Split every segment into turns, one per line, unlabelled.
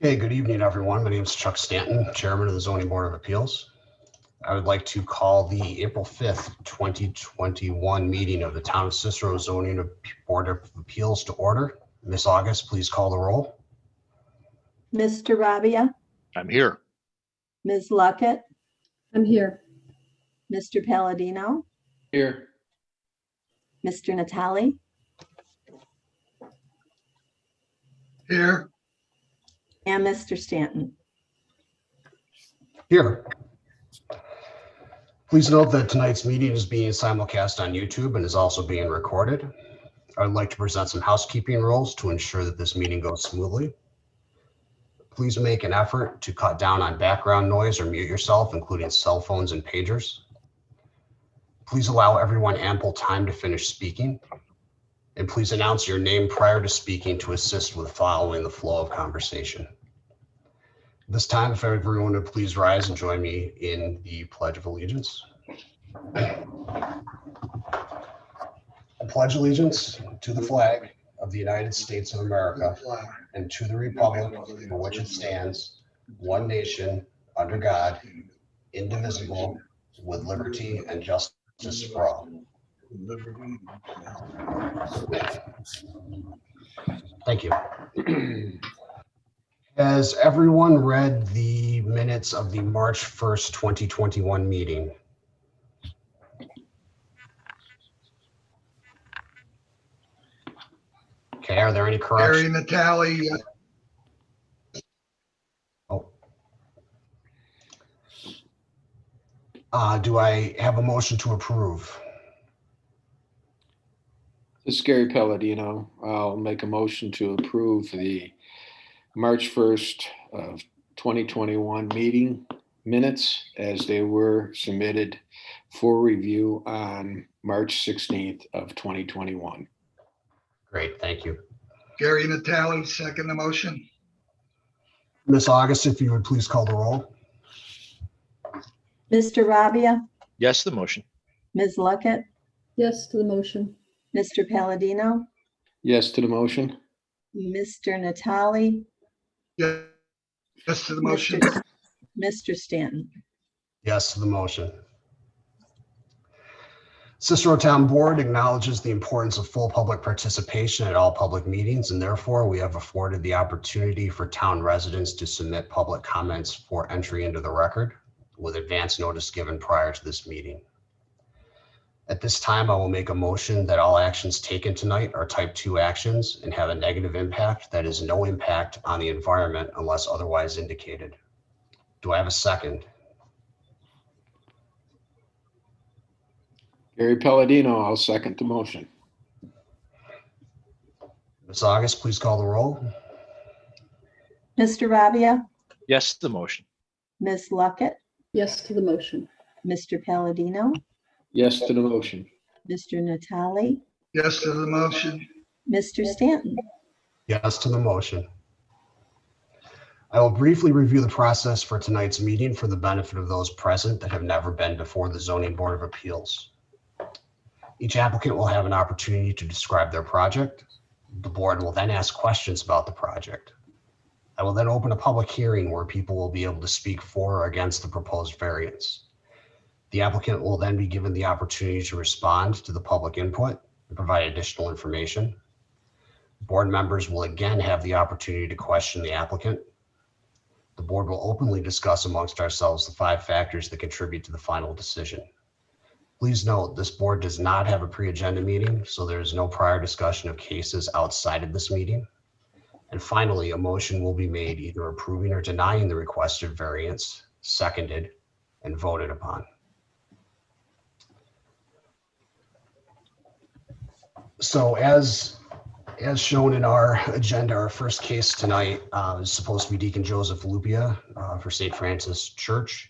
Hey, good evening, everyone. My name is Chuck Stanton, Chairman of the Zoning Board of Appeals. I would like to call the April 5th, 2021 meeting of the Town of Cicero Zoning Board of Appeals to order. Ms. August, please call the roll.
Mr. Rabia,
I'm here.
Ms. Luckett,
I'm here.
Mr. Palladino,
Here.
Mr. Natali,
Here.
and Mr. Stanton.
Here. Please note that tonight's meeting is being simulcast on YouTube and is also being recorded. I would like to present some housekeeping rules to ensure that this meeting goes smoothly. Please make an effort to cut down on background noise or mute yourself, including cell phones and pagers. Please allow everyone ample time to finish speaking. And please announce your name prior to speaking to assist with following the flow of conversation. This time, if everyone would please rise and join me in the Pledge of Allegiance. I pledge allegiance to the flag of the United States of America and to the republic for which it stands, one nation, under God, indivisible, with liberty and justice for all. Thank you. Has everyone read the minutes of the March 1st, 2021 meeting? Okay, are there any corrections?
Gary Natali,
Do I have a motion to approve?
This is Gary Palladino. I'll make a motion to approve the March 1st of 2021 meeting minutes as they were submitted for review on March 16th of 2021.
Great, thank you.
Gary Natali, second the motion.
Ms. August, if you would please call the roll.
Mr. Rabia,
Yes, to the motion.
Ms. Luckett,
Yes to the motion.
Mr. Palladino,
Yes to the motion.
Mr. Natali,
Yes to the motion.
Mr. Stanton.
Yes to the motion. Cicero Town Board acknowledges the importance of full public participation at all public meetings, and therefore we have afforded the opportunity for town residents to submit public comments for entry into the record with advance notice given prior to this meeting. At this time, I will make a motion that all actions taken tonight are type 2 actions and have a negative impact that is no impact on the environment unless otherwise indicated. Do I have a second?
Gary Palladino, I'll second the motion.
Ms. August, please call the roll.
Mr. Rabia,
Yes, to the motion.
Ms. Luckett,
Yes to the motion.
Mr. Palladino,
Yes to the motion.
Mr. Natali,
Yes to the motion.
Mr. Stanton.
Yes to the motion. I will briefly review the process for tonight's meeting for the benefit of those present that have never been before the Zoning Board of Appeals. Each applicant will have an opportunity to describe their project. The board will then ask questions about the project. I will then open a public hearing where people will be able to speak for or against the proposed variance. The applicant will then be given the opportunity to respond to the public input and provide additional information. Board members will again have the opportunity to question the applicant. The board will openly discuss amongst ourselves the 5 factors that contribute to the final decision. Please note, this board does not have a pre-agenda meeting, so there is no prior discussion of cases outside of this meeting. And finally, a motion will be made either approving or denying the requested variance, seconded, and voted upon. So as shown in our agenda, our first case tonight is supposed to be Deacon Joseph Lupia for St. Francis Church.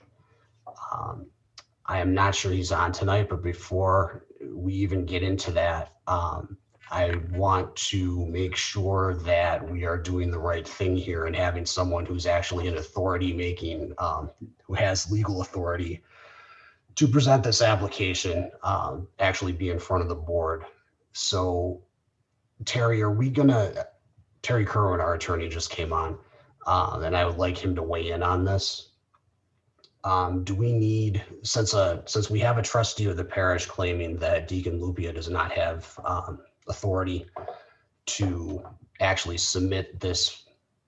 I am not sure he's on tonight, but before we even get into that, I want to make sure that we are doing the right thing here and having someone who's actually an authority making, who has legal authority to present this application, actually be in front of the board. So Terry, Terry Kerwin, our attorney, just came on. and I would like him to weigh in on this. Do we need, since we have a trustee of the parish claiming that Deacon Lupia does not have authority to actually submit this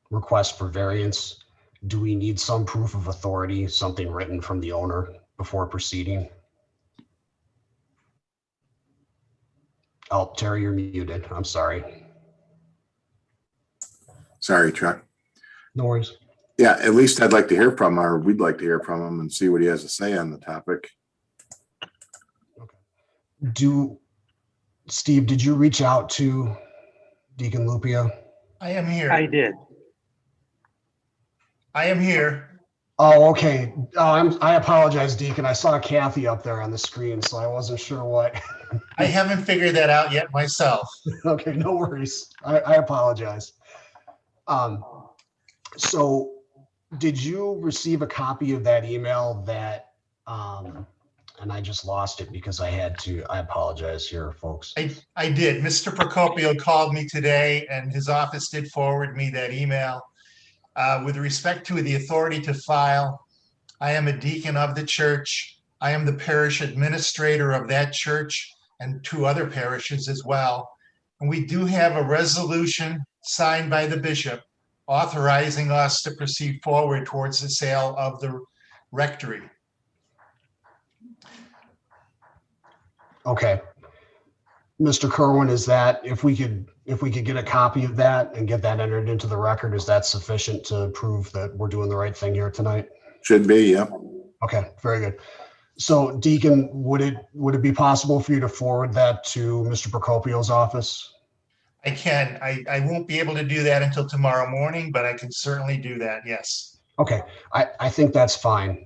request for variance, do we need some proof of authority, something written from the owner before proceeding? Oh, Terry, you're muted. I'm sorry.
Sorry, Chuck.
No worries.
Yeah, at least I'd like to hear from him, or we'd like to hear from him and see what he has to say on the topic.
Steve, did you reach out to Deacon Lupia?
I am here.
I did.
I am here.
Oh, okay. I apologize, Deacon. I saw Kathy up there on the screen, so I wasn't sure what.
I haven't figured that out yet myself.
Okay, no worries. I apologize. So did you receive a copy of that email that, and I just lost it because I apologize here, folks.
I did. Mr. Procopio called me today and his office did forward me that email. With respect to the authority to file, I am a deacon of the church. I am the parish administrator of that church and 2 other parishes as well. And we do have a resolution signed by the bishop authorizing us to proceed forward towards the sale of the rectory.
Okay. Mr. Kerwin, is that, if we could get a copy of that and get that entered into the record, is that sufficient to prove that we're doing the right thing here tonight?
Should be, yeah.
Okay, very good. So Deacon, would it be possible for you to forward that to Mr. Procopio's office?
I can. I won't be able to do that until tomorrow morning, but I can certainly do that, yes.
Okay, I think that's fine.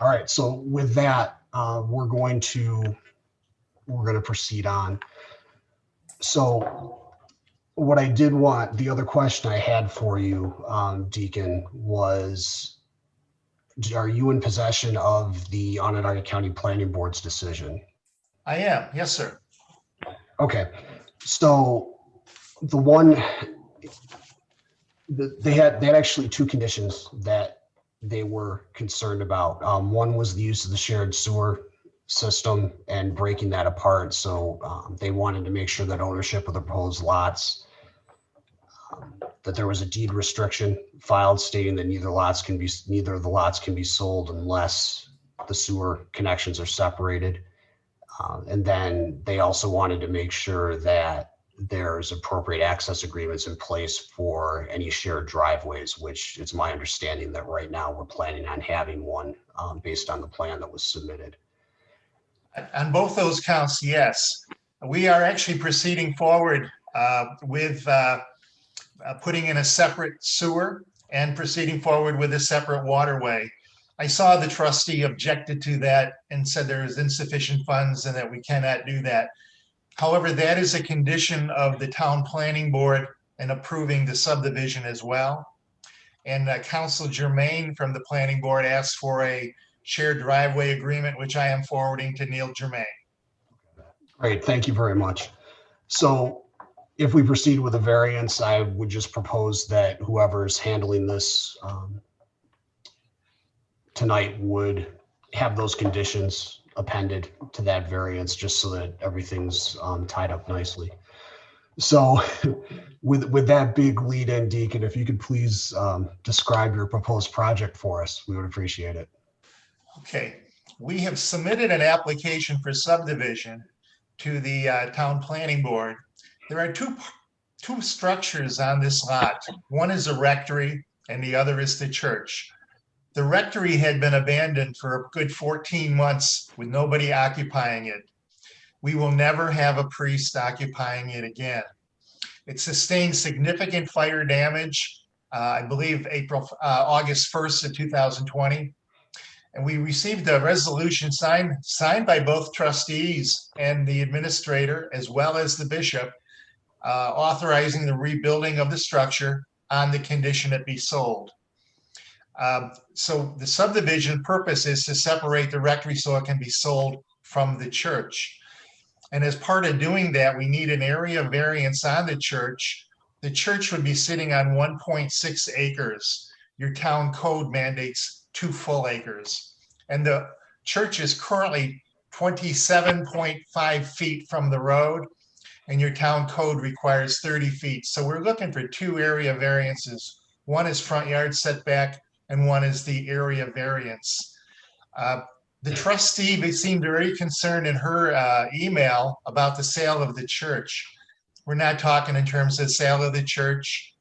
All right, so with that, we're going to proceed on. So what I did want, the other question I had for you, Deacon, was, are you in possession of the Onondaga County Planning Board's decision?
I am, yes, sir.
Okay, so they had actually 2 conditions that they were concerned about. One was the use of the shared sewer system and breaking that apart. So they wanted to make sure that ownership of the proposed lots, that there was a deed restriction filed stating that neither of the lots can be sold unless the sewer connections are separated. And then they also wanted to make sure that there's appropriate access agreements in place for any shared driveways, which it's my understanding that right now we're planning on having one based on the plan that was submitted.
On both those counts, yes. We are actually proceeding forward with putting in a separate sewer and proceeding forward with a separate waterway. I saw the trustee objected to that and said there is insufficient funds and that we cannot do that. However, that is a condition of the town planning board and approving the subdivision as well. And Council Germain from the planning board asked for a shared driveway agreement, which I am forwarding to Neil Germain.
Great, thank you very much. So if we proceed with a variance, I would just propose that whoever's handling this tonight would have those conditions appended to that variance, just so that everything's tied up nicely. So with that big lead in, Deacon, if you could please describe your proposed project for us, we would appreciate it.
Okay, we have submitted an application for subdivision to the town planning board. There are two structures on this lot. One is a rectory and the other is the church. The rectory had been abandoned for a good 14 months with nobody occupying it. We will never have a priest occupying it again. It sustained significant fire damage, I believe August 1st of 2020. And we received a resolution signed by both trustees and the administrator, as well as the bishop, authorizing the rebuilding of the structure on the condition it be sold. So the subdivision purpose is to separate the rectory so it can be sold from the church. And as part of doing that, we need an area variance on the church the church would be sitting on 1.6 acres. Your town code mandates 2 full acres. And the church is currently 27.5 feet from the road, and your town code requires 30 feet. So we're looking for 2 area variances. One is front yard setback, and one is the area variance. The trustee seemed very concerned in her email about the sale of the church. We're not talking in terms of sale of the church.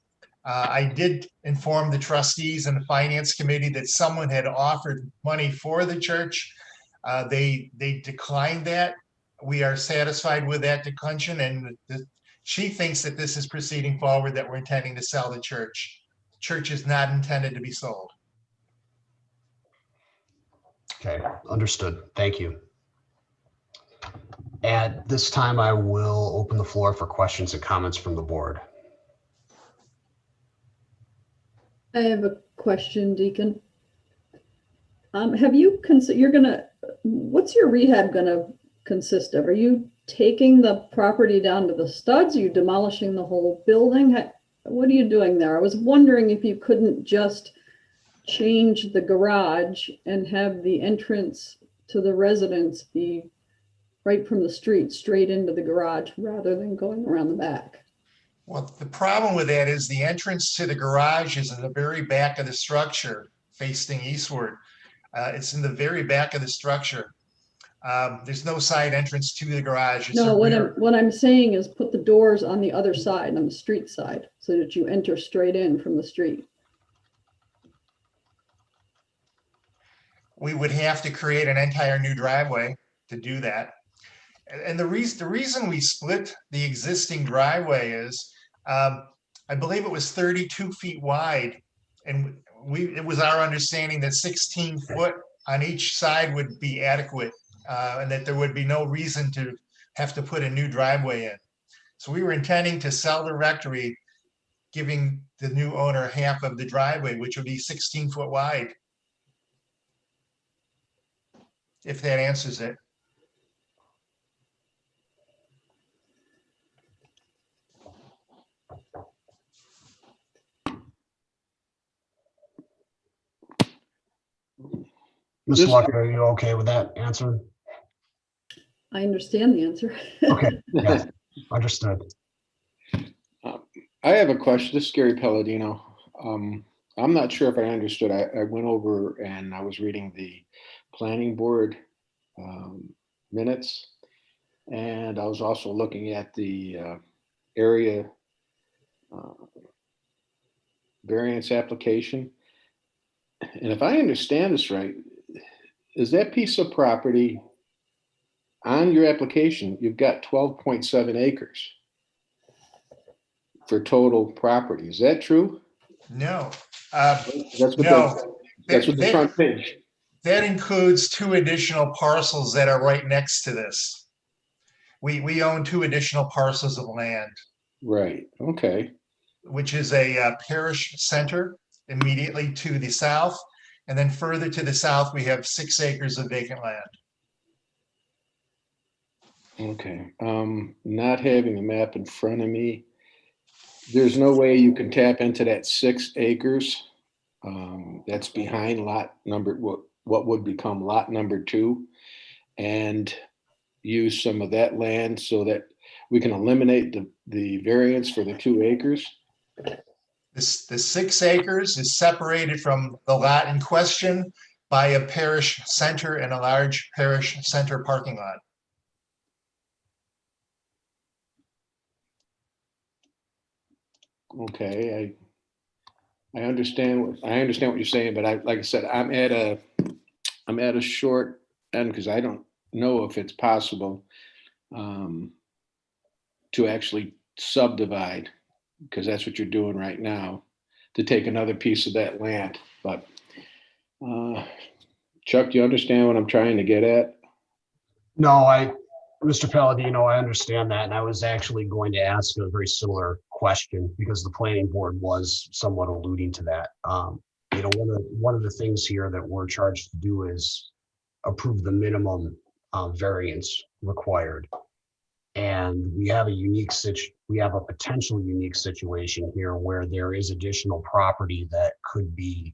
I did inform the trustees and the finance committee that someone had offered money for the church. They declined that. We are satisfied with that declination, and she thinks that this is proceeding forward, that we're intending to sell the church. The church is not intended to be sold.
Okay, understood. Thank you. At this time, I will open the floor for questions and comments from the board.
I have a question, Deacon. What's your rehab gonna consist of? Are you taking the property down to the studs? Are you demolishing the whole building? What are you doing there? I was wondering if you couldn't just change the garage and have the entrance to the residence be right from the street, straight into the garage, rather than going around the back.
Well, the problem with that is the entrance to the garage is in the very back of the structure, facing eastward. It's in the very back of the structure. There's no side entrance to the garage. It's
No,
a rear.
what I'm saying is put the doors on the other side, on the street side, so that you enter straight in from the street.
We would have to create an entire new driveway to do that. And the reason we split the existing driveway is, I believe it was 32 feet wide. And it was our understanding that 16 foot on each side would be adequate, and that there would be no reason to have to put a new driveway in. So we were intending to sell the rectory, giving the new owner half of the driveway, which would be 16 foot wide. If that answers it.
Ms. Luckett, are you okay with that answer?
I understand the answer.
Okay, yeah, understood.
I have a question. This is Gary Palladino. I'm not sure if I understood. I went over and I was reading the planning board minutes, and I was also looking at the area variance application. And if I understand this right, is that piece of property on your application, you've got 12.7 acres for total property. Is that true?
No.
That's what
No.
that's what the front page.
That includes 2 additional parcels that are right next to this. We own 2 additional parcels of land.
Right, okay.
Which is a parish center immediately to the south. And then further to the south, we have 6 acres of vacant land.
Okay, not having the map in front of me, there's no way you can tap into that 6 acres that's behind lot number, what would become lot number 2, and use some of that land so that we can eliminate the variance for the 2 acres?
The 6 acres is separated from the lot in question by a parish center and a large parish center parking lot.
Okay, I understand what you're saying, but like I said, I'm at a short end because I don't know if it's possible to actually subdivide, because that's what you're doing right now, to take another piece of that land. But Chuck, do you understand what I'm trying to get at?
No, Mr. Palladino, I understand that. And I was actually going to ask a very similar question because the planning board was somewhat alluding to that. One of the things here that we're charged to do is approve the minimum variance required. And we have a potential unique situation here where there is additional property that could be,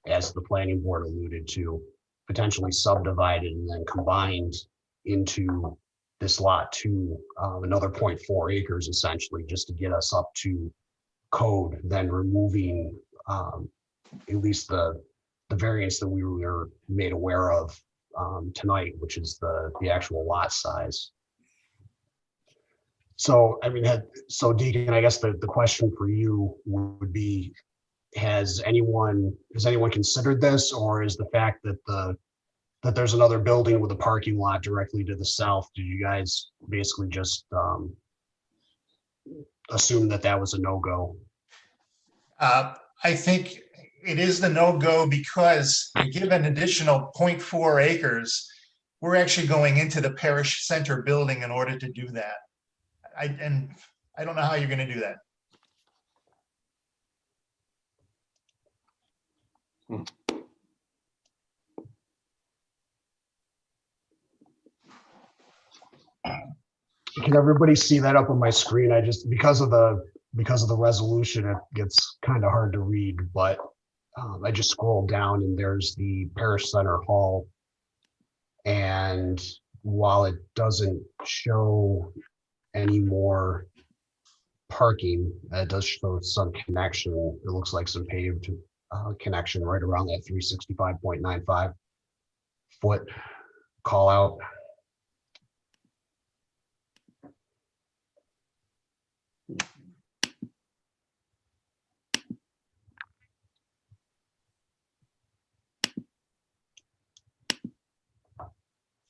as the planning board alluded to, potentially subdivided and then combined into this lot to another 0.4 acres, essentially, just to get us up to code, then removing at least the variance that we were made aware of tonight, which is the actual lot size. So, I mean, so Deacon, I guess the question for you would be, has anyone considered this, or is the fact that there's another building with a parking lot directly to the south, did you guys basically just assume that was a no-go?
I think it is the no-go because to give an additional 0.4 acres, we're actually going into the parish center building in order to do that. I don't know how you're going to do that.
Can everybody see that up on my screen? I just, because of the resolution, it gets kind of hard to read, but I just scrolled down and there's the parish center hall. And while it doesn't show any more parking, it does show some connection. It looks like some paved connection right around that 365.95 foot call out.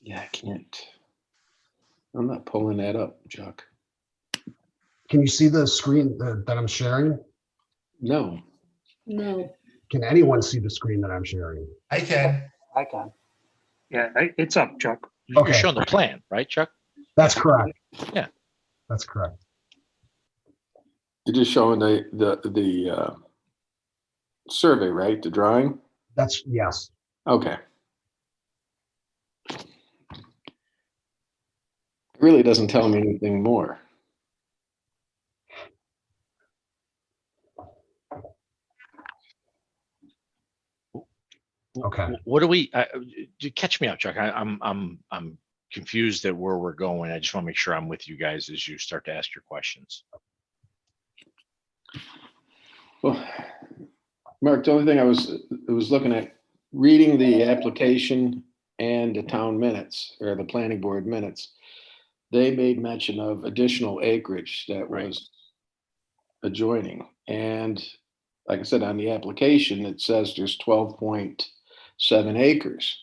Yeah, I can't. I'm not pulling that up, Chuck.
Can you see the screen that I'm sharing?
No.
No.
Can anyone see the screen that I'm sharing?
I can.
I can.
Yeah, it's up, Chuck.
You're
Okay.
showing the plan, right, Chuck?
That's correct.
Yeah.
That's correct.
You're just showing the survey, right? The drawing?
That's, yes.
Okay. It really doesn't tell me anything more.
Okay.
What do we? Catch me up, Chuck. I'm confused at where we're going. I just want to make sure I'm with you guys as you start to ask your questions.
Well, Mark, the only thing I was looking at, reading the application and the town minutes or the planning board minutes, they made mention of additional acreage that was adjoining. And like I said, on the application, it says there's 12.7 acres.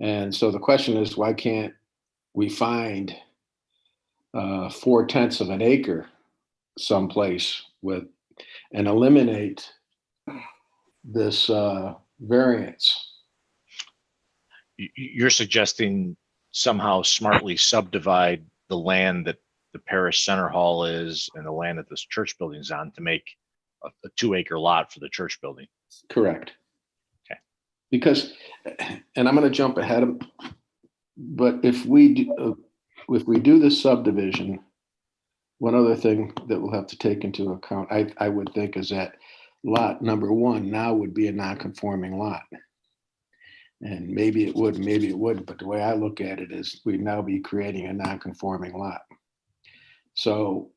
And so the question is, why can't we find 4/10 of an acre someplace with and eliminate this variance?
You're suggesting somehow smartly subdivide the land that the parish center hall is and the land that this church building is on to make a 2-acre lot for the church building.
Correct.
Okay.
Because, and I'm going to jump ahead of, but if we do the subdivision, one other thing that we'll have to take into account, I would think, is that lot number 1 now would be a non-conforming lot. And maybe it would, maybe it wouldn't, but the way I look at it is we'd now be creating a non-conforming lot. So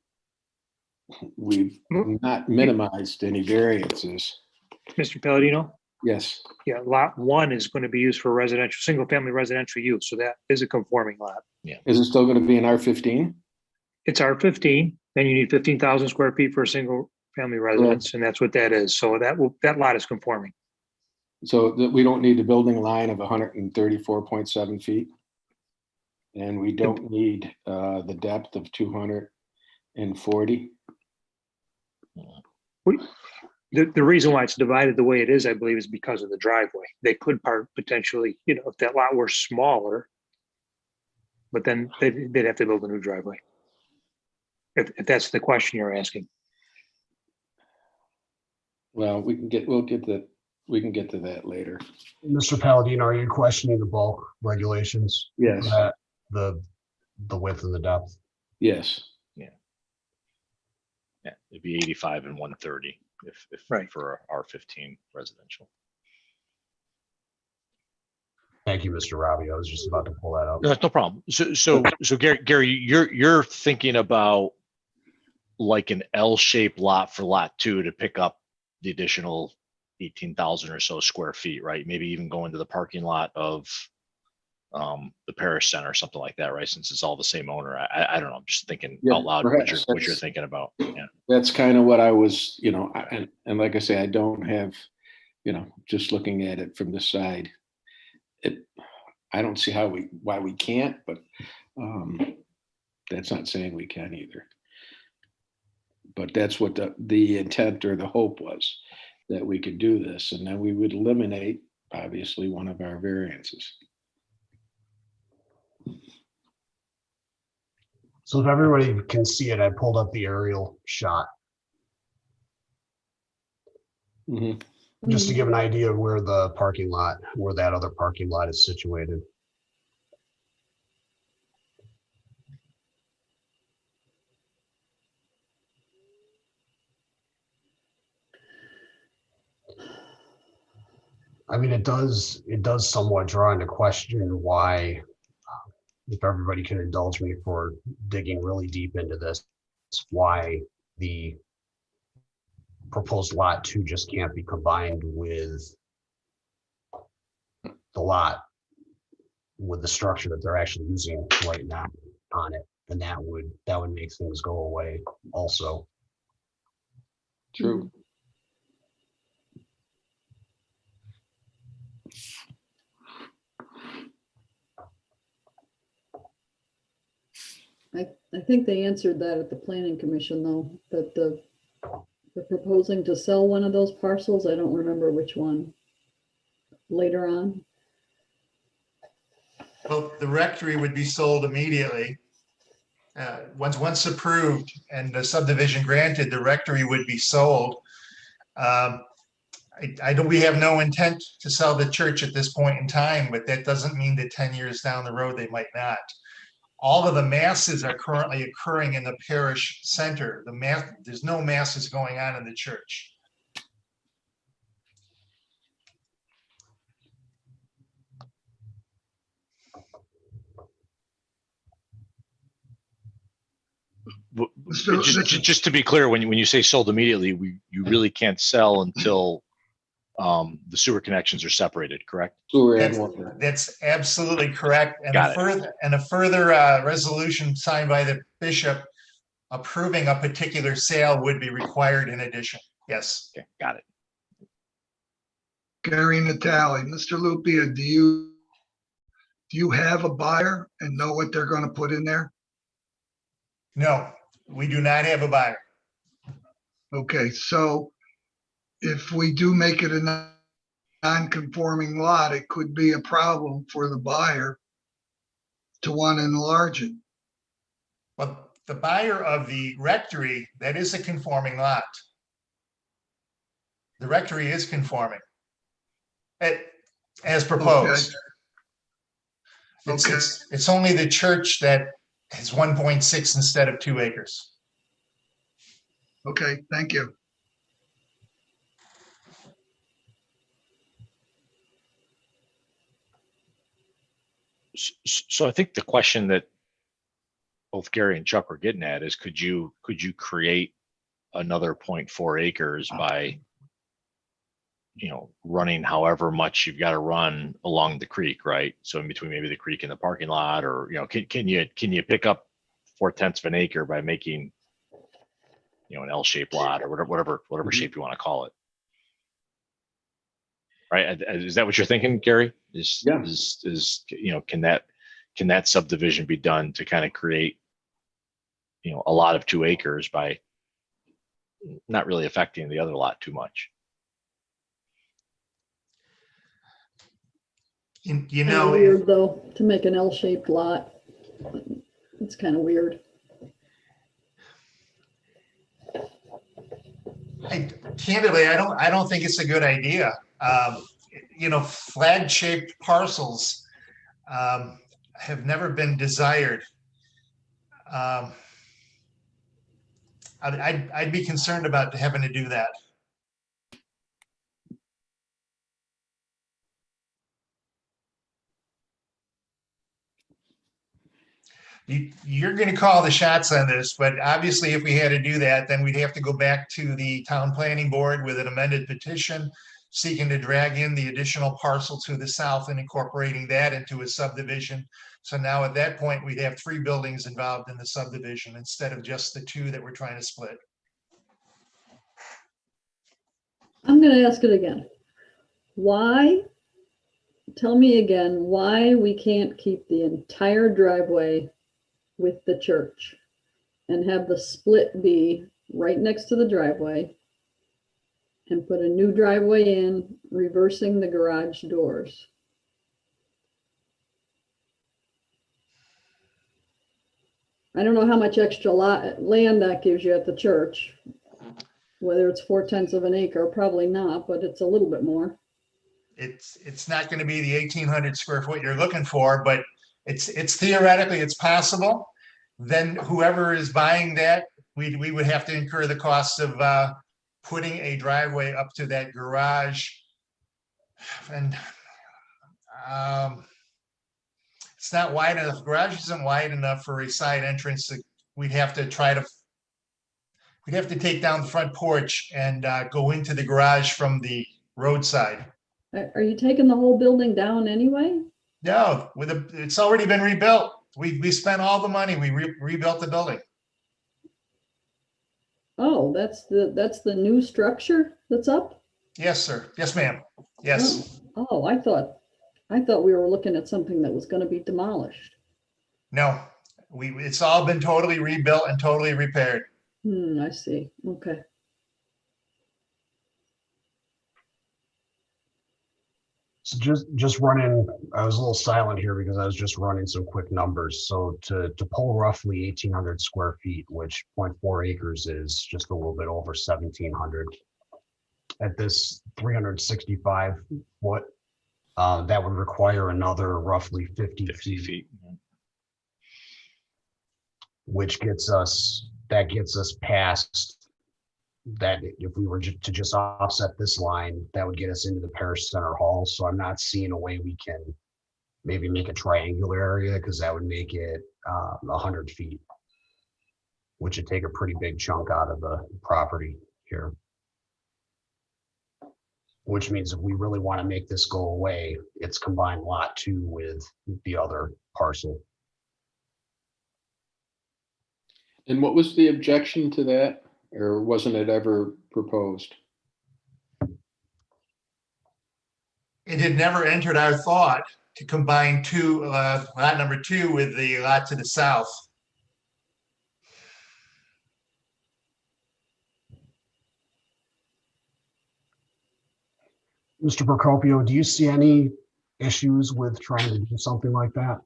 we've not minimized any variances.
Mr. Palladino?
Yes.
Yeah, lot 1 is going to be used for residential, single-family residential use, so that is a conforming lot.
Yeah.
Is it still going to be an R15?
It's R15, then you need 15,000 square feet for a single-family residence, and that's what that is. So that lot is conforming.
So that we don't need the building line of 134.7 feet. And we don't need the depth of 240.
The reason why it's divided the way it is, I believe, is because of the driveway. They could potentially, if that lot were smaller, but then they'd have to build a new driveway. If that's the question you're asking.
Well, we can get to that later.
Mr. Palladino, are you questioning the bulk regulations?
Yes.
The width and the depth?
Yes.
Yeah, it'd be 85 and 130 if
Right.
for R15 residential.
Thank you, Mr. Robbie. I was just about to pull that up.
No, no problem. So Gary, you're thinking about like an L-shaped lot for lot 2 to pick up the additional 18,000 or so square feet, right? Maybe even go into the parking lot of the parish center or something like that, right? Since it's all the same owner. I don't know. I'm just thinking
Yeah,
out loud what you're
perhaps.
thinking about. Yeah.
That's kind of what I was, and like I say, I don't have, just looking at it from the side, I don't see why we can't, but that's not saying we can either. But that's what the intent or the hope was, that we could do this, and then we would eliminate, obviously, one of our variances.
So if everybody can see it, I pulled up the aerial shot
Mhm.
just to give an idea of where the parking lot, where that other parking lot is situated. I mean, it does somewhat draw into question why, if everybody can indulge me for digging really deep into this, why the proposed lot 2 just can't be combined with the lot, with the structure that they're actually using right now on it, and that would make things go away also.
True.
I think they answered that at the planning commission though, that they're proposing to sell one of those parcels. I don't remember which one later on.
Well, the rectory would be sold immediately. Once approved and the subdivision granted, the rectory would be sold. We have no intent to sell the church at this point in time, but that doesn't mean that 10 years down the road, they might not. All of the masses are currently occurring in the parish center. There's no masses going on in the church.
Just to be clear, when you say sold immediately, you really can't sell until the sewer connections are separated, correct?
Sewer and water.
That's absolutely correct. And
Got
a further resolution signed by the bishop approving a particular sale would be required in addition. Yes.
Okay, got it.
Gary Natale, Mr. Lupia, do you have a buyer and know what they're going to put in there?
No, we do not have a buyer.
Okay, so if we do make it a non-conforming lot, it could be a problem for the buyer to want to enlarge it.
But the buyer of the rectory, that is a conforming lot. The rectory is conforming. As proposed.
Okay.
It's only the church that is 1.6 instead of 2 acres.
Okay, thank you.
So I think the question that both Gary and Chuck were getting at is, could you create another 0.4 acres by, running however much you've got to run along the creek, right? So in between maybe the creek and the parking lot, or can you pick up 4/10 of an acre by making an L-shaped lot or whatever shape you want to call it, right? Is that what you're thinking, Gary?
Yeah.
Can that subdivision be done to kind of create a lot of 2 acres by not really affecting the other lot too much?
Weird though, to make an L-shaped lot. It's kind of weird.
Candidly, I don't think it's a good idea. Flag-shaped parcels have never been desired. I'd be concerned about having to do that. You're going to call the shots on this, but obviously if we had to do that, then we'd have to go back to the town planning board with an amended petition seeking to drag in the additional parcel to the south and incorporating that into a subdivision. So now at that point, we'd have 3 buildings involved in the subdivision instead of just the 2 that we're trying to split.
I'm going to ask it again. Why, tell me again, why we can't keep the entire driveway with the church and have the split be right next to the driveway and put a new driveway in, reversing the garage doors? I don't know how much extra land that gives you at the church. Whether it's 4/10 of an acre, probably not, but it's a little bit more.
It's not going to be the 1,800 square foot you're looking for, but it's theoretically, it's possible. Then whoever is buying that, we would have to incur the cost of putting a driveway up to that garage. And it's not wide enough. The garage isn't wide enough for a side entrance. We'd have to take down the front porch and go into the garage from the roadside.
Are you taking the whole building down anyway?
No, it's already been rebuilt. We spent all the money. We rebuilt the building.
Oh, that's the new structure that's up?
Yes, sir. Yes, ma'am. Yes.
Oh, I thought we were looking at something that was going to be demolished.
No, it's all been totally rebuilt and totally repaired.
I see. Okay.
So just running, I was a little silent here because I was just running some quick numbers. So to pull roughly 1,800 square feet, which 0.4 acres is just a little bit over 1,700. At this 365 foot, that would require another roughly 50 feet. Which gets us past that. If we were to just offset this line, that would get us into the parish center hall. So I'm not seeing a way we can maybe make a triangular area, because that would make it 100 feet, which would take a pretty big chunk out of the property here. Which means if we really want to make this go away, it's combined lot 2 with the other parcel.
And what was the objection to that? Or wasn't it ever proposed?
It had never entered our thought to combine lot number 2 with the lot to the south.
Mr. Procopio, do you see any issues with trying to do something like that?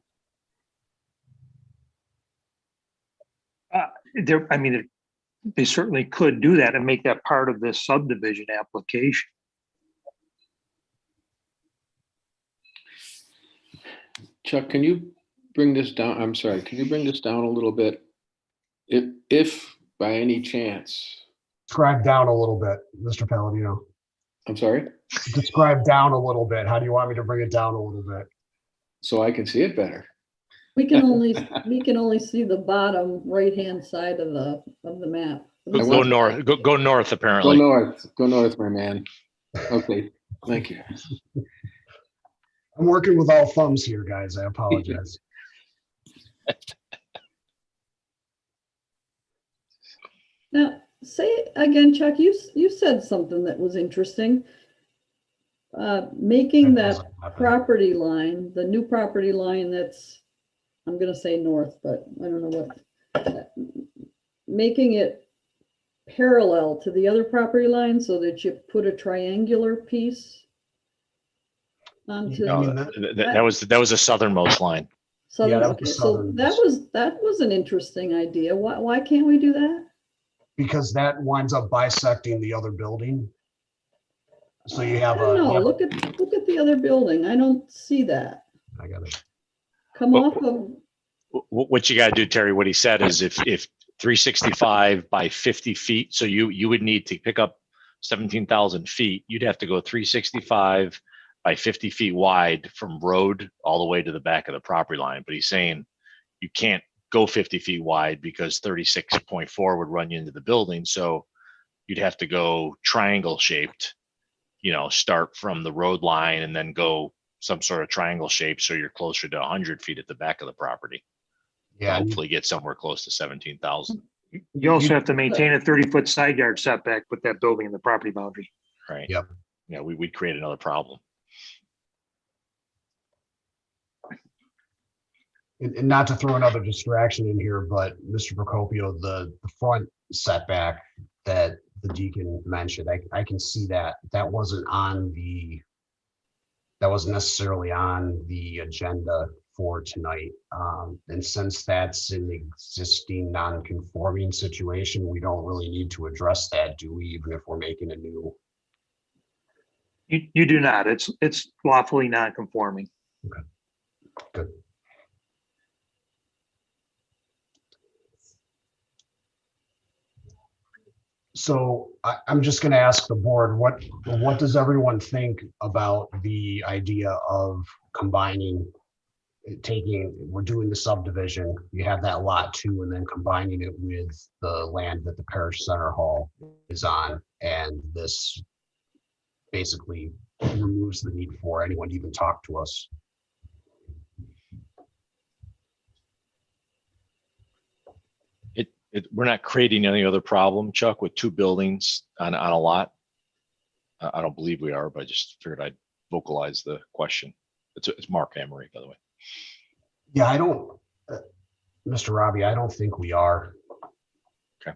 They certainly could do that and make that part of this subdivision application.
Chuck, can you bring this down? I'm sorry, can you bring this down a little bit? If by any chance.
Describe down a little bit, Mr. Palladino.
I'm sorry?
Describe down a little bit. How do you want me to bring it down a little bit?
So I can see it better.
We can only see the bottom right-hand side of the map.
Go north. Go north. Apparently.
Go north, my man. Okay, thank you.
I'm working with all thumbs here, guys. I apologize.
Now, say again, Chuck, you said something that was interesting. Making that property line, the new property line that's, I'm going to say north, but I don't know what, making it parallel to the other property line so that you put a triangular piece onto.
That was the southernmost line.
Southern,
Yeah,
okay, so that was an interesting idea. Why can't we do that?
Because that winds up bisecting the other building. So you have
look at the other building. I don't see that.
I got it.
Come off of.
What you got to do, Terry? What he said is, if 365 by 50 feet. So you would need to pick up 17,000 feet. You'd have to go 365 by 50 feet wide from road all the way to the back of the property line. But he's saying you can't go 50 feet wide because 36.4 would run you into the building. So you'd have to go triangle shaped, start from the road line and then go some sort of triangle shape. So you're closer to 100 feet at the back of the property.
Yeah,
Hopefully get somewhere close to 17,000.
You also have to maintain a 30-foot side yard setback with that building in the property boundary.
Right.
Yep.
Yeah, we'd create another problem.
and not to throw another distraction in here, but Mr. Procopio, the front setback that the deacon mentioned, I can see that wasn't necessarily on the agenda for tonight. And since that's an existing non-conforming situation, we don't really need to address that, do we, even if we're making a new?
You do not. It's lawfully non-conforming.
Okay, good. So I'm just going to ask the board, what does everyone think about the idea of combining, we're doing the subdivision, you have that lot 2, and then combining it with the land that the parish center hall is on, and this basically removes the need for anyone to even talk to us.
We're not creating any other problem, Chuck, with 2 buildings on a lot. I don't believe we are, but I just figured I'd vocalize the question. It's Mark Emery, by the way.
Yeah, I don't, Mr. Robbie, I don't think we are.
Okay.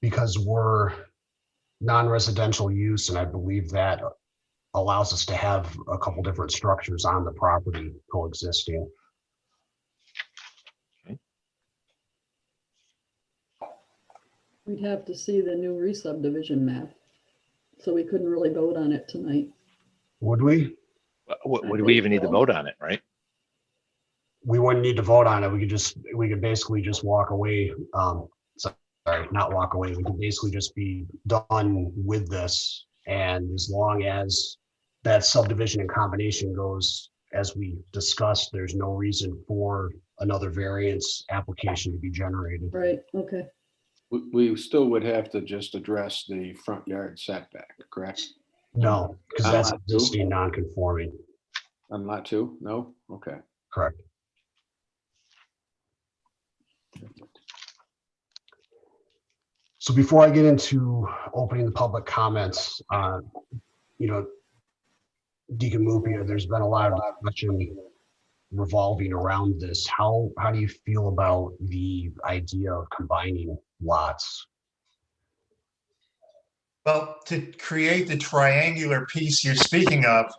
Because we're non-residential use, and I believe that allows us to have a couple different structures on the property coexisting.
We'd have to see the new re-subdivision map. So we couldn't really vote on it tonight.
Would we?
Would we even need to vote on it, right?
We wouldn't need to vote on it. We could basically just walk away. Sorry, not walk away. We could basically just be done with this. And as long as that subdivision and combination goes as we discussed, there's no reason for another variance application to be generated.
Right, okay.
We still would have to just address the front yard setback, correct?
No, because that's
Lot two?
existing non-conforming.
On lot 2? No? Okay.
Correct. So before I get into opening the public comments, Deacon Mupia, there's been a lot of discussion revolving around this. How do you feel about the idea of combining lots?
Well, to create the triangular piece you're speaking of,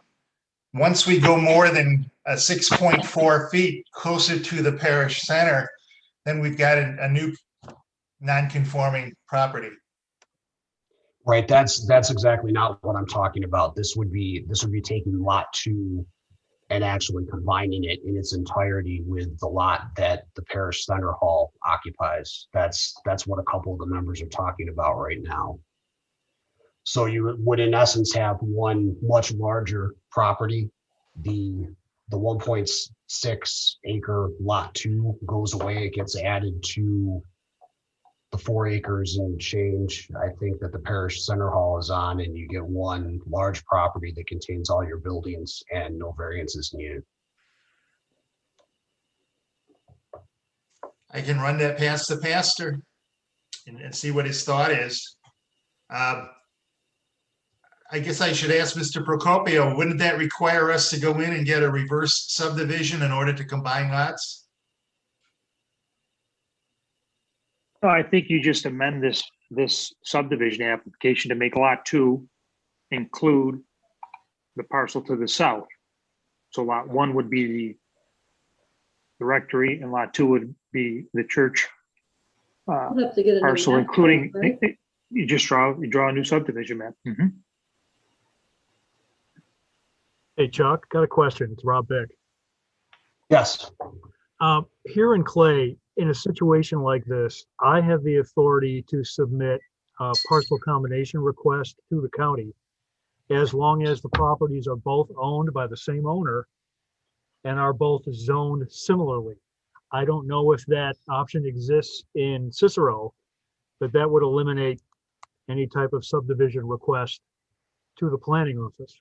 once we go more than 6.4 feet closer to the parish center, then we've got a new non-conforming property.
Right, that's exactly not what I'm talking about. This would be taking lot 2 and actually combining it in its entirety with the lot that the parish center hall occupies. That's what a couple of the members are talking about right now. So you would in essence have one much larger property. The 1.6 acre lot 2 goes away. It gets added to the 4 acres and change, I think, that the parish center hall is on, and you get one large property that contains all your buildings and no variances needed.
I can run that past the pastor and see what his thought is. I guess I should ask Mr. Procopio, wouldn't that require us to go in and get a reverse subdivision in order to combine lots?
No, I think you just amend this subdivision application to make lot 2 include the parcel to the south. So lot 1 would be the rectory, and lot 2 would be the church
We'll have to get a new
parcel,
map,
including,
right?
you draw a new subdivision map. Mhm.
Hey Chuck, got a question. It's Rob Bick.
Yes.
Here in Clay, in a situation like this, I have the authority to submit a parcel combination request to the county as long as the properties are both owned by the same owner and are both zoned similarly. I don't know if that option exists in Cicero, but that would eliminate any type of subdivision request to the planning office.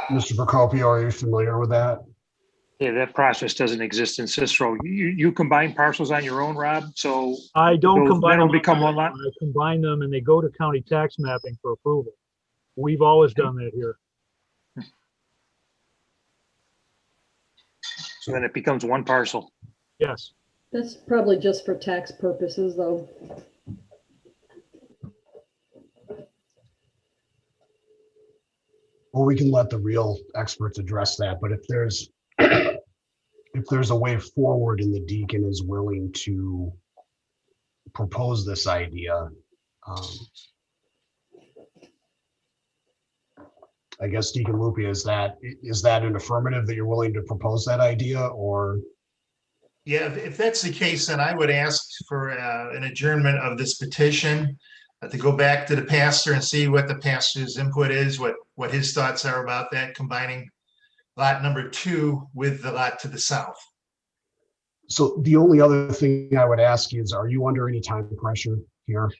Mr. Procopio, are you familiar with that?
Yeah, that process doesn't exist in Cicero. You combine parcels on your own, Rob, so
I don't
Those-
combine
that'll
them.
become one lot?
I combine them and they go to county tax mapping for approval. We've always done that here.
so then it becomes one parcel.
Yes.
That's probably just for tax purposes, though.
Well, we can let the real experts address that, but if there's if there's a way forward and the deacon is willing to propose this idea, I guess Deacon Lupia, is that an affirmative that you're willing to propose that idea, or?
Yeah, if that's the case, then I would ask for an adjournment of this petition to go back to the pastor and see what the pastor's input is, what his thoughts are about that, combining lot number 2 with the lot to the south.
So the only other thing I would ask is, are you under any time pressure here?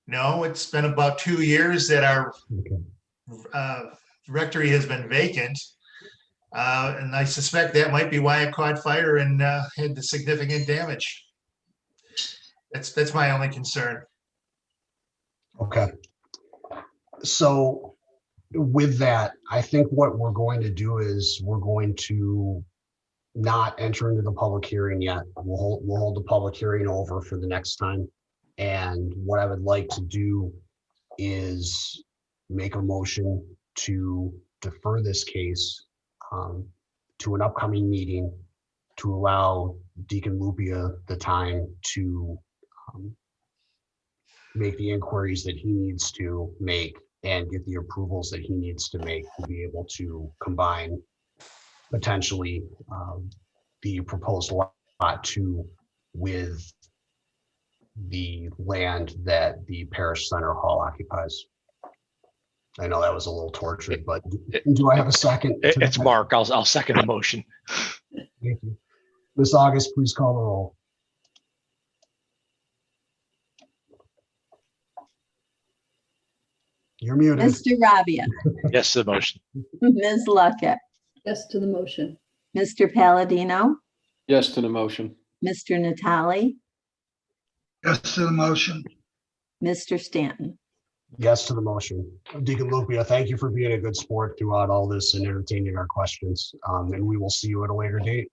No, it's been about 2 years that our rectory has been vacant. And I suspect that might be why it caught fire and had the significant damage. That's my only concern.
Okay. So with that, I think what we're going to do is we're going to not enter into the public hearing yet. We'll hold the public hearing over for the next time. And what I would like to do is make a motion to defer this case to an upcoming meeting to allow Deacon Lupia the time to make the inquiries that he needs to make and get the approvals that he needs to make to be able to combine potentially the proposed lot 2 with the land that the parish center hall occupies. I know that was a little tortured, but do I have a second? to
It's
that?
Mark. I'll second the motion.
Thank you. Ms. August, please call the roll. You're muted.
Mr. Rabia,
Yes to the motion.
Ms. Luckett,
Yes to the motion.
Mr. Palladino,
Yes to the motion.
Mr. Natale,
Yes to the motion.
Mr. Stanton.
Yes to the motion. Deacon Lupia, thank you for being a good sport throughout all this and entertaining our questions. And we will see you at a later date.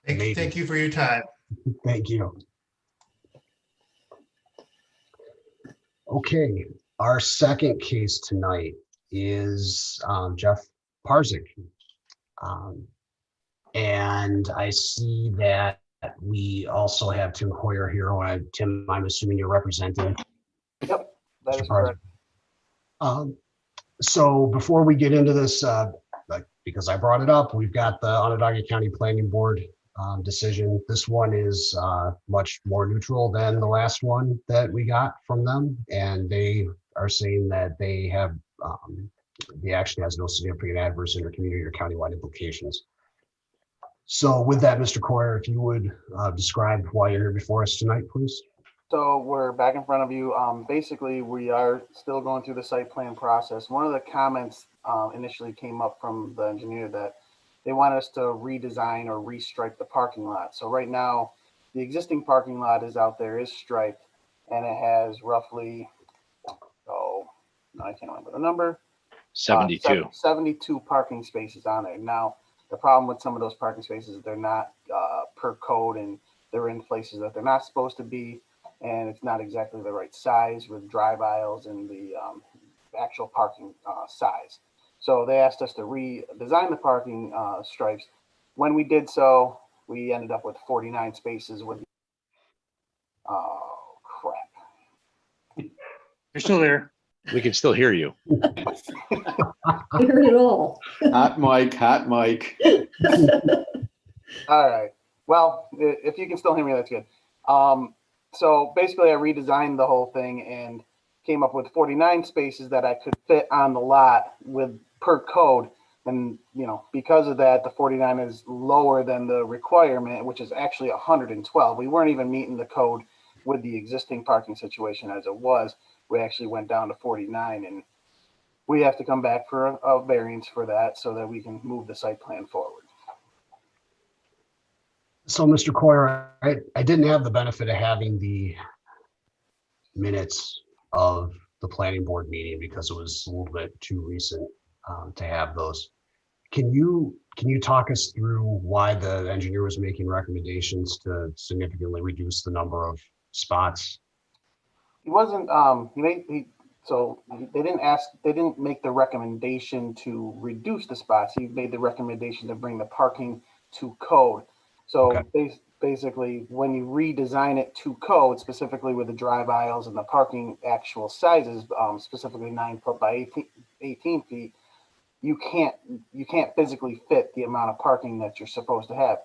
Thank you for your time.
Thank you. Okay, our second case tonight is Jeff Parzik. And I see that we also have Tim Hoyer here. Tim, I'm assuming you're representing.
Yep, that
Mr.
is
Parzik.
correct.
So before we get into this, because I brought it up, we've got the Onondaga County Planning Board decision. This one is much more neutral than the last one that we got from them. And they are saying that they have, the action has no significant adverse intercommunity or countywide implications. So with that, Mr. Coyer, if you would describe why you're here before us tonight, please.
So we're back in front of you. Basically, we are still going through the site plan process. One of the comments initially came up from the engineer that they want us to redesign or restripe the parking lot. So right now, the existing parking lot is out there, is striped, and it has roughly, I can't remember the number.
72.
72 parking spaces on there. Now, the problem with some of those parking spaces is they're not per code, and they're in places that they're not supposed to be, and it's not exactly the right size with drive aisles and the actual parking size. So they asked us to redesign the parking stripes. When we did so, we ended up with 49 spaces with, oh crap.
You're still there.
We can still hear you.
We heard it all.
Hot mic, hot mic.
All right. Well, if you can still hear me, that's good. So basically I redesigned the whole thing and came up with 49 spaces that I could fit on the lot with per code. And, you know, because of that, the 49 is lower than the requirement, which is actually 112. We weren't even meeting the code with the existing parking situation as it was. We actually went down to 49, and we have to come back for a variance for that so that we can move the site plan forward.
So, Mr. Coyer, I didn't have the benefit of having the minutes of the planning board meeting because it was a little bit too recent to have those. Can you talk us through why the engineer was making recommendations to significantly reduce the number of spots?
He wasn't, so they didn't make the recommendation to reduce the spots. He made the recommendation to bring the parking to code. So
Okay.
basically, when you redesign it to code, specifically with the drive aisles and the parking actual sizes, specifically 9 foot by 18 feet, you can't physically fit the amount of parking that you're supposed to have.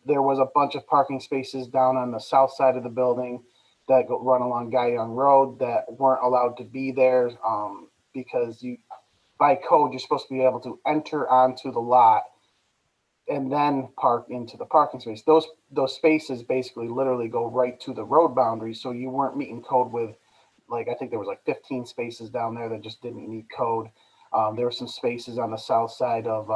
There was a bunch of parking spaces down on the south side of the building that run along Guy Young Road that weren't allowed to be there because by code, you're supposed to be able to enter onto the lot and then park into the parking space. Those spaces basically literally go right to the road boundary. So you weren't meeting code with, like, I think there was like 15 spaces down there that just didn't meet code. There were some spaces on the south side of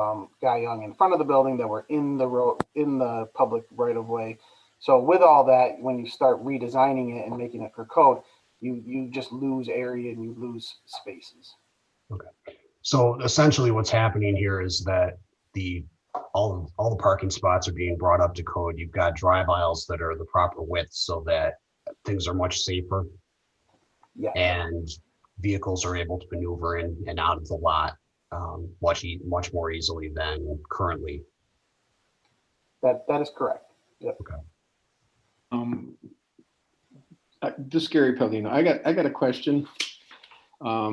Guy Young in front of the building that were in the public right of way. So with all that, when you start redesigning it and making it for code, you just lose area and you lose spaces.
Okay. So essentially what's happening here is that all the parking spots are being brought up to code. You've got drive aisles that are the proper width so that things are much safer.
Yeah.
And vehicles are able to maneuver in and out of the lot much more easily than currently.
That is correct. Yep.
Okay.
This is Gary Pellegrino. I got a question. I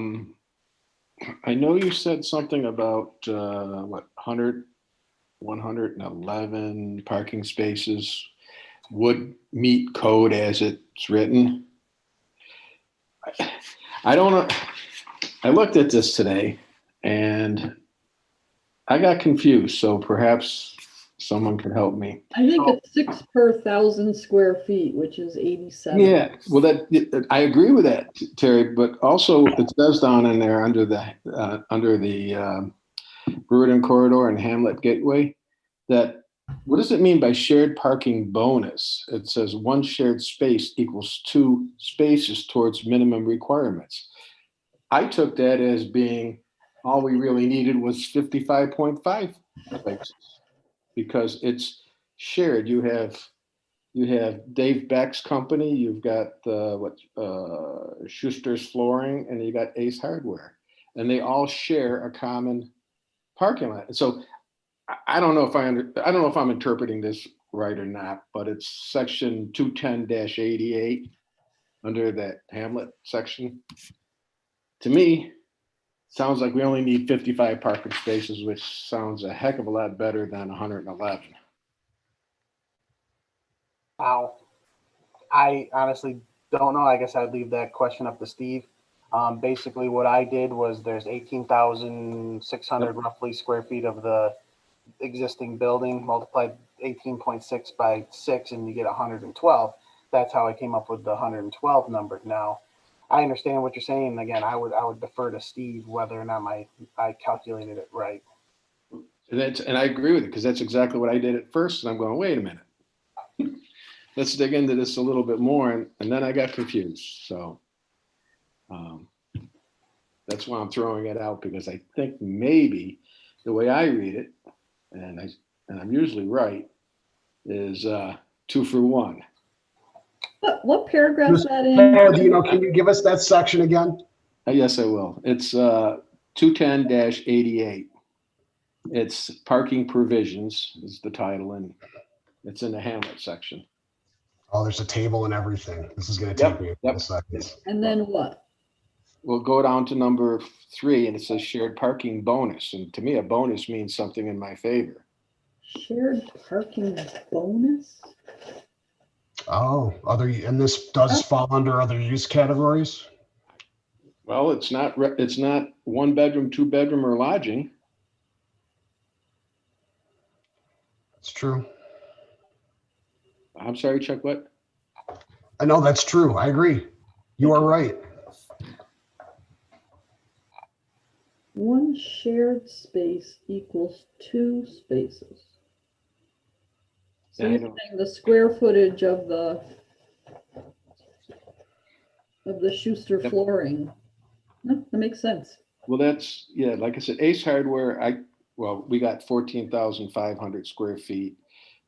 know you said something about 111 parking spaces would meet code as it's written. I don't know. I looked at this today and I got confused. So perhaps someone could help me.
I think it's 6 per 1,000 square feet, which is 87.
Yeah, well, I agree with that, Terry. But also, it says down in there under the Brewerton Corridor and Hamlet Gateway that what does it mean by shared parking bonus? It says 1 shared space equals 2 spaces towards minimum requirements. I took that as being all we really needed was 55.5 spaces because it's shared. You have Dave Beck's company, you've got Schuster's Flooring, and you got Ace Hardware, and they all share a common parking lot. So I don't know if I'm interpreting this right or not, but it's section 210-88 under that Hamlet section. To me, sounds like we only need 55 parking spaces, which sounds a heck of a lot better than 111.
Wow. I honestly don't know. I guess I'd leave that question up to Steve. Basically, what I did was there's 18,600 roughly square feet of the existing building, multiplied 18.6 by 6, and you get 112. That's how I came up with the 112 number. Now, I understand what you're saying. Again, I would defer to Steve whether or not I calculated it right.
And I agree with it because that's exactly what I did at first. And I'm going, wait a minute. Let's dig into this a little bit more. And then I got confused. So that's why I'm throwing it out, because I think maybe the way I read it, and I'm usually right, is 2 for 1.
What paragraph is that in?
Can you give us that section again?
Yes, I will. It's 210-88. It's parking provisions is the title, and it's in the Hamlet section.
Oh, there's a table and everything. This is going to take me a couple seconds.
And then what?
we'll go down to number 3 and it says shared parking bonus. And to me, a bonus means something in my favor.
Shared parking bonus?
Oh, and this does fall under other use categories?
Well, it's not 1 bedroom, 2 bedroom or lodging.
That's true.
I'm sorry, Chuck, what?
I know that's true. I agree. You are right.
One shared space equals 2 spaces. So
Yeah, I
you're
know.
saying the square footage of the Schuster
Yep.
flooring. No, that makes sense.
Well, that's, yeah, like I said, Ace Hardware, we got 14,500 square feet.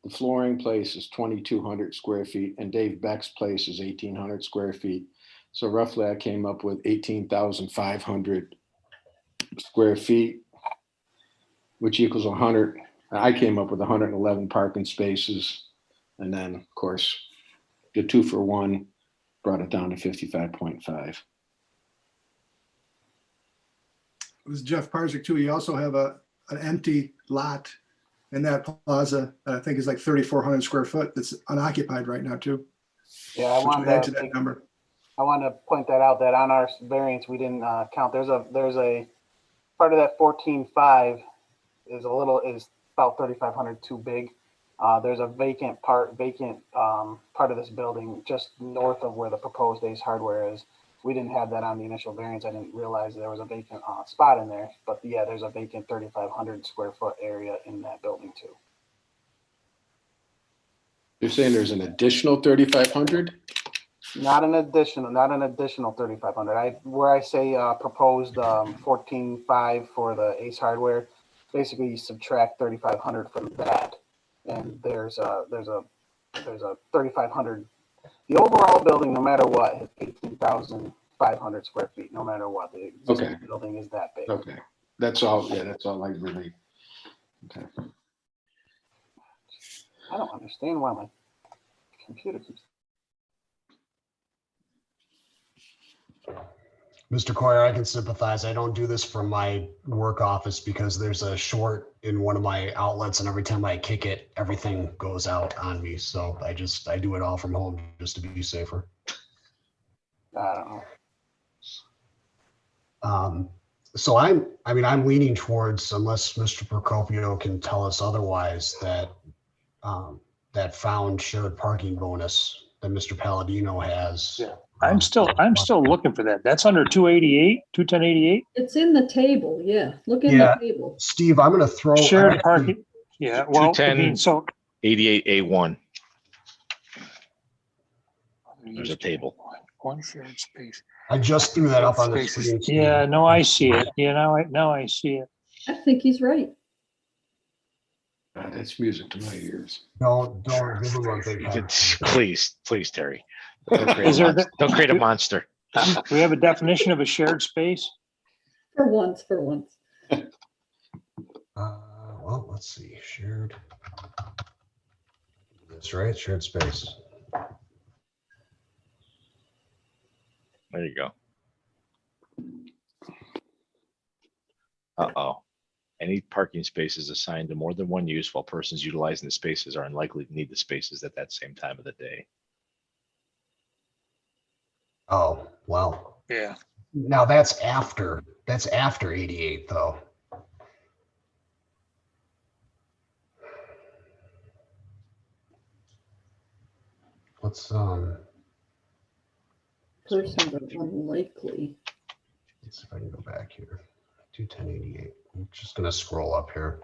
The flooring place is 2,200 square feet and Dave Beck's place is 1,800 square feet. So roughly I came up with 18,500 square feet, which equals 100. I came up with 111 parking spaces. And then of course, the 2 for 1 brought it down to 55.5.
It was Jeff Parzik too. You also have an empty lot in that plaza that I think is like 3,400 square foot that's unoccupied right now too.
Yeah, I
Which
want
would add to that number.
I want to point that out that on our variance we didn't count. There's a part of that 14.5 is about 3,500 too big. There's a vacant part of this building just north of where the proposed Ace Hardware is. We didn't have that on the initial variance. I didn't realize there was a vacant spot in there, but yeah, there's a vacant 3,500 square foot area in that building too.
You're saying there's an additional 3,500?
Not an additional 3,500. Where I say proposed 14.5 for the Ace Hardware, basically you subtract 3,500 from that, and there's a 3,500. The overall building, no matter what, is 18,500 square feet. No matter what, the existing building is that big.
Okay, that's all. Yeah, that's all I really. Okay.
I don't understand why my computer keeps.
Mr. Coyer, I can sympathize. I don't do this from my work office because there's a short in one of my outlets, and every time I kick it, everything goes out on me. So I do it all from home just to be safer.
I don't know.
So I'm leaning towards, unless Mr. Procopio can tell us otherwise, that that found shared parking bonus that Mr. Palladino has.
Yeah. I'm still looking for that. That's under 288, 21088.
It's in the table. Yeah. Look in the table.
Steve, I'm going to throw
Shared parking. Yeah. Well,
210,
so
88A1. There's a table.
One shared space.
I just threw that up on the screen.
Yeah, no, I see it. Now I see it.
I think he's right.
That's music to my ears.
Don't give him a big head.
Please, Terry. Don't create a monster.
Do we have a definition of a shared space?
For once.
Well, let's see. Shared. That's right. Shared space.
There you go. Uh-oh. Any parking spaces assigned to more than one use while persons utilizing the spaces are unlikely to need the spaces at that same time of the day.
Oh, well.
Yeah.
Now that's after 88 though. Let's
Persons are unlikely.
let's see if I can go back here. 21088. I'm just gonna scroll up here.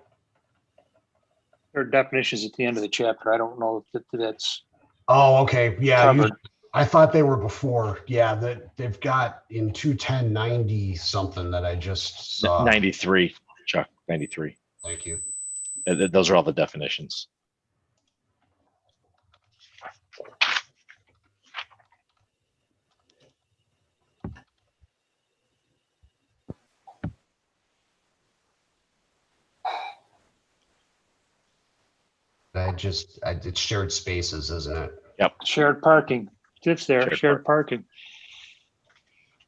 There are definitions at the end of the chapter. I don't know if that's
Oh, okay. Yeah.
covered.
I thought they were before. Yeah, that they've got in 21090 something that I just saw.
93, Chuck, 93.
Thank you.
Those are all the definitions.
It's shared spaces, isn't it?
Yep.
Shared parking. It's there. Shared parking.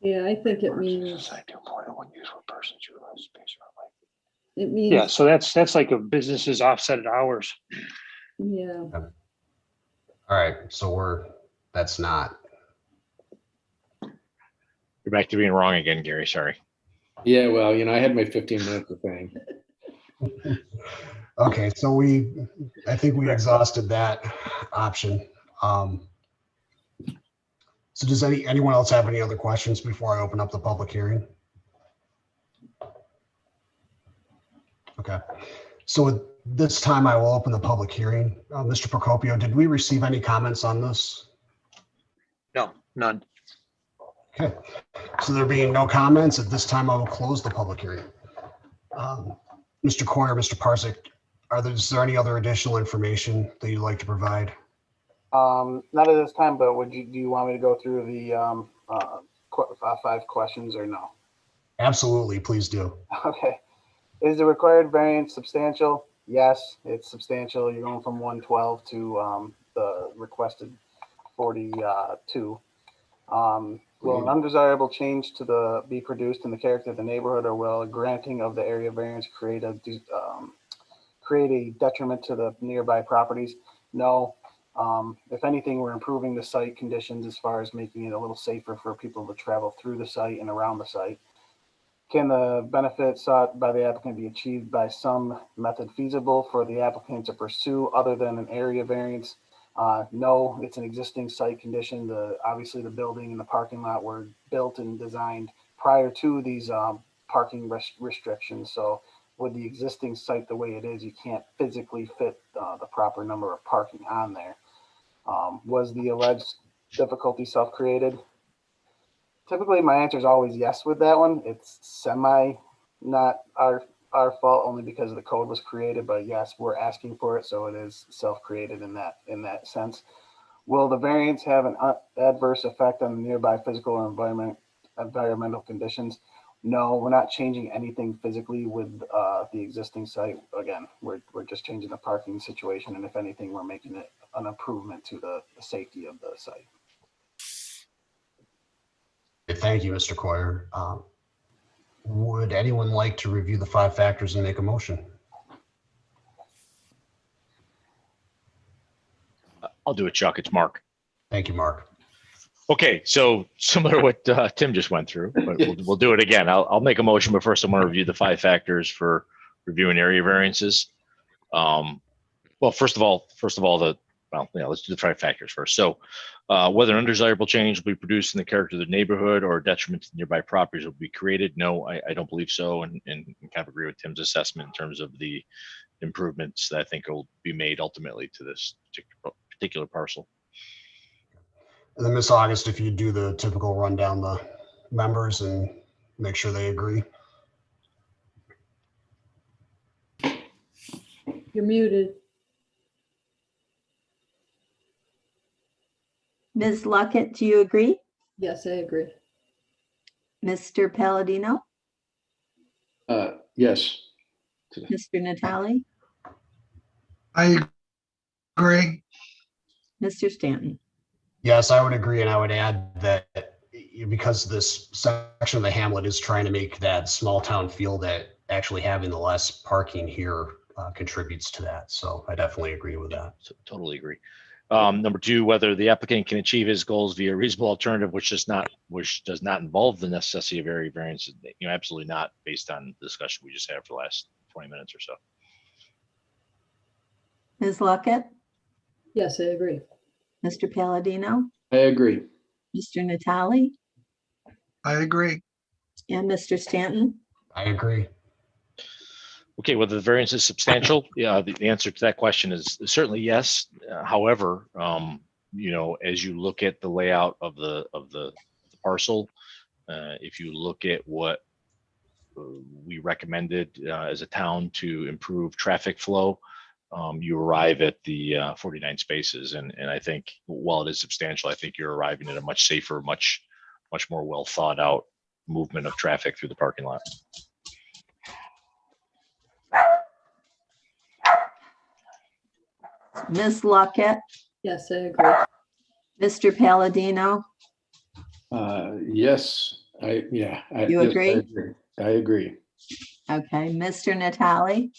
Yeah, I think it means, it
Yeah,
means,
so that's like a business's offset hours.
yeah.
All right, so that's not.
You're back to being wrong again, Gary. Sorry.
Yeah, well, I had my 15 minutes of fame.
Okay, so I think we exhausted that option. So does anyone else have any other questions before I open up the public hearing? Okay, so at this time I will open the public hearing. Mr. Procopio, did we receive any comments on this?
No, none.
Okay, so there being no comments, at this time I will close the public hearing. Mr. Coyer, Mr. Parsik, is there any other additional information that you'd like to provide?
Not at this time, but do you want me to go through the 5 questions or no?
Absolutely, please do.
Okay. Is the required variance substantial? Yes, it's substantial. You're going from 112 to the requested 42. Will an undesirable change be produced in the character of the neighborhood, or will a granting of the area variance create a detriment to the nearby properties? No. If anything, we're improving the site conditions as far as making it a little safer for people to travel through the site and around the site. Can the benefit sought by the applicant be achieved by some method feasible for the applicant to pursue other than an area variance? No, it's an existing site condition. Obviously the building and the parking lot were built and designed prior to these parking restrictions. So with the existing site the way it is, you can't physically fit the proper number of parking on there. Was the alleged difficulty self-created? Typically, my answer is always yes with that one. It's not our fault, only because the code was created, but yes, we're asking for it, so it is self-created in that sense. Will the variance have an adverse effect on the nearby physical or environmental conditions? No, we're not changing anything physically with the existing site. Again, we're just changing the parking situation, and if anything, we're making it an improvement to the safety of the site.
Thank you, Mr. Coyer. Would anyone like to review the 5 factors and make a motion?
I'll do it, Chuck. It's Mark.
Thank you, Mark.
Okay, so similar to what Tim just went through, but we'll do it again. I'll make a motion, but first I want to review the 5 factors for reviewing area variances. Well, first of all, let's do the 5 factors first. So whether an undesirable change will be produced in the character of the neighborhood or a detriment to nearby properties will be created. No, I don't believe so, and kind of agree with Tim's assessment in terms of the improvements that I think will be made ultimately to this particular parcel.
And then Ms. August, if you do the typical run down the members and make sure they agree.
You're muted.
Ms. Luckett, do you agree?
Yes, I agree.
Mr. Palladino?
Yes.
Mr. Natale?
I agree.
Mr. Stanton?
Yes, I would agree. And I would add that because this section of the hamlet is trying to make that small town feel, that actually having the less parking here contributes to that. So I definitely agree with that.
So, totally agree. Number 2, whether the applicant can achieve his goals via a reasonable alternative, which does not involve the necessity of area variance. Absolutely not, based on the discussion we just had for the last 20 minutes or so.
Ms. Luckett?
Yes, I agree.
Mr. Palladino?
I agree.
Mr. Natale?
I agree.
And Mr. Stanton?
I agree.
Okay, whether the variance is substantial, the answer to that question is certainly yes. However, as you look at the layout of the parcel, if you look at what we recommended as a town to improve traffic flow, you arrive at the 49 spaces, and I think while it is substantial, I think you're arriving at a much safer, much more well thought out movement of traffic through the parking lot.
Ms. Luckett?
Yes, I agree.
Mr. Palladino?
Yes, Yeah.
You
yes,
agree?
I agree.
Okay, Mr. Natale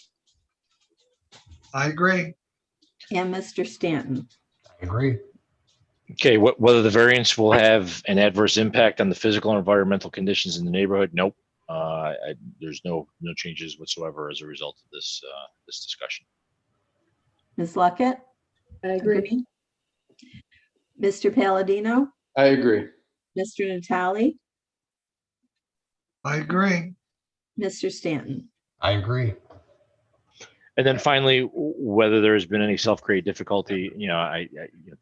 I agree.
and Mr. Stanton.
I agree.
Okay, whether the variance will have an adverse impact on the physical and environmental conditions in the neighborhood? Nope. There's no changes whatsoever as a result of this this discussion.
Ms. Luckett?
I agree.
Mr. Palladino?
I agree.
Mr. Natale?
I agree.
Mr. Stanton?
I agree.
And then finally, whether there has been any self-created difficulty,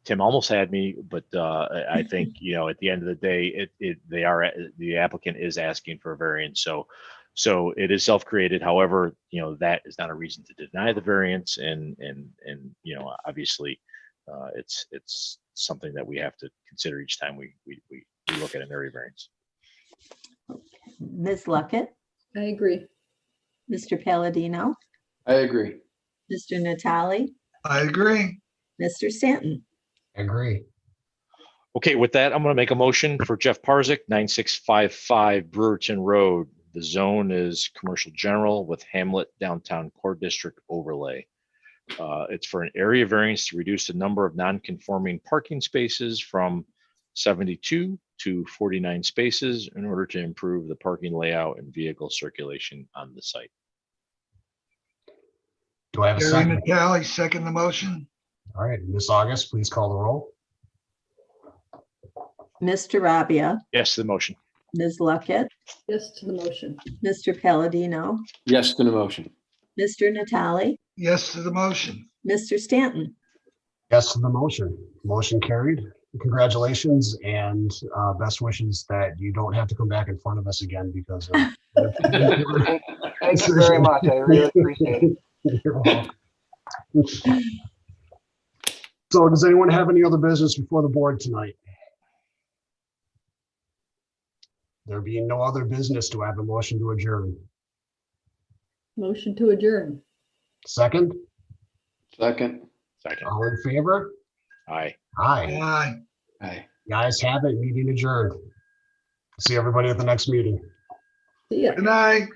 Tim almost had me, but I think, at the end of the day, the applicant is asking for a variance. So it is self-created. However, that is not a reason to deny the variance. And obviously, it's something that we have to consider each time we look at an area variance.
Ms. Luckett?
I agree.
Mr. Palladino?
I agree.
Mr. Natale?
I agree.
Mr. Stanton?
I agree.
Okay, with that, I'm going to make a motion for Jeff Parzik, 9655 Brewerton Road. The zone is commercial general with Hamlet Downtown Core District overlay. It's for an area variance to reduce the number of non-conforming parking spaces from 72 to 49 spaces in order to improve the parking layout and vehicle circulation on the site.
Do I have a
Gary
second?
Natale, second the motion.
All right, Ms. August, please call the roll.
Mr. Rabia?
Yes to the motion.
Ms. Luckett?
Yes to the motion.
Mr. Palladino?
Yes to the motion.
Mr. Natale?
Yes to the motion.
Mr. Stanton?
Yes to the motion. Motion carried. Congratulations and best wishes that you don't have to come back in front of us again because of
Thank you very much. I really appreciate it.
You're welcome. So does anyone have any other business before the board tonight? There being no other business, do I have a motion to adjourn?
Motion to adjourn.
Second?
Second.
All in favor?
Aye.
Aye.
Aye.
Aye.
Guys have it, meeting adjourned. See everybody at the next meeting.
See ya.
Good night.